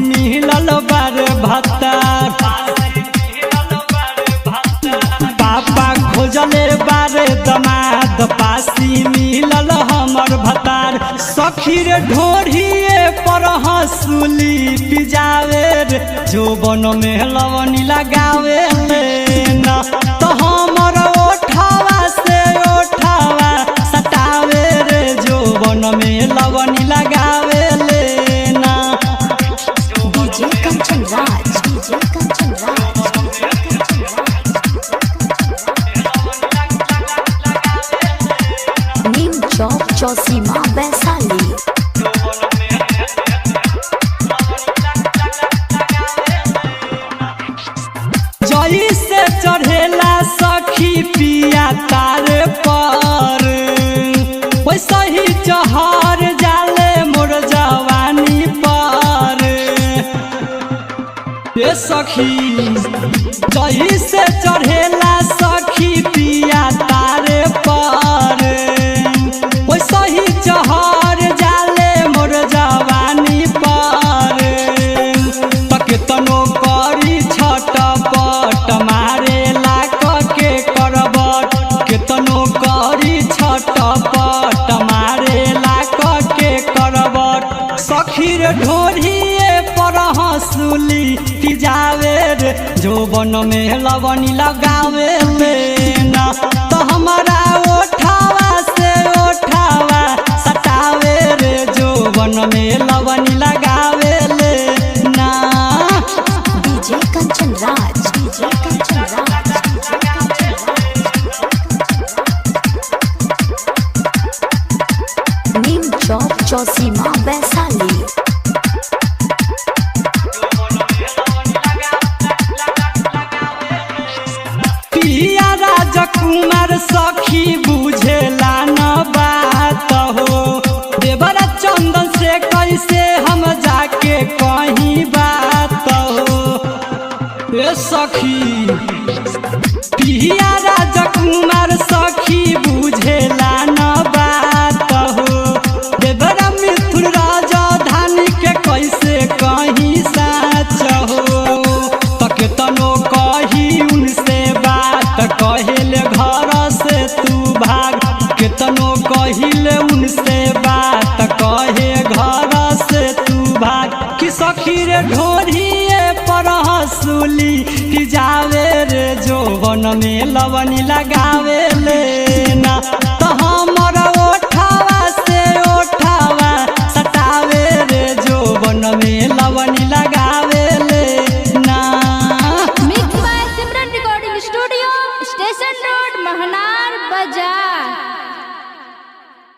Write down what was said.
मिलल बारे भतार। पापा खोजले बारे दमाद पासी मिलल हमर भतार। सखी रे ढोढ़िए पर हंसुली पिजावे रे जोबन में लवनी लगावे लेना। तो हमर ओठावा से ओठावा सटावे रे जोबन में लवनी लगावे लेना। DJ Kanchan Raj, DJ Kanchan Raj. नीम चौक चौसीमा वैशाली। जई से चढ़ेला सखी पिया तारे पर वैसा ही चहर जाले मोर जवानी पर। ये सखी जई से चढ़ेला सखी पिया तारे पर वैसा ही चहर जाले मोर जवानी पर। तनो करी छटपट मारेला के करबट केतनो करी छटपट मारेला के करबट। सखी रे ढोढ़िए पर हंसुली पिजावे रे जोबन में लवनी लगावे लेना। तो हमारा ओठावा से ओठावा सटावे रे जोबन में लवनी लगावे लेना। DJ Kanchan Raj, DJ Kanchan Raj. नीम चौक चौसीमा वैशाली। पिया राजकुमार सखी बुझेला न बात हो। देवरा चंदन से कैसे हम जाके कहीं बात हो। ए सखी पिया राजकुमार सखी बुझेला न बात हो। देवरा मिथुन राजधानी के कैसे कहीं साच हो। तनो कही उनसे बात कहेले घर से तू भाग। केतनो कहिले उनसे बात कहे घर से तू भाग। कि सखी रे ढोढ़िए पर हंसुली पिजावे रे जोबन में लवनी लगावे लेना।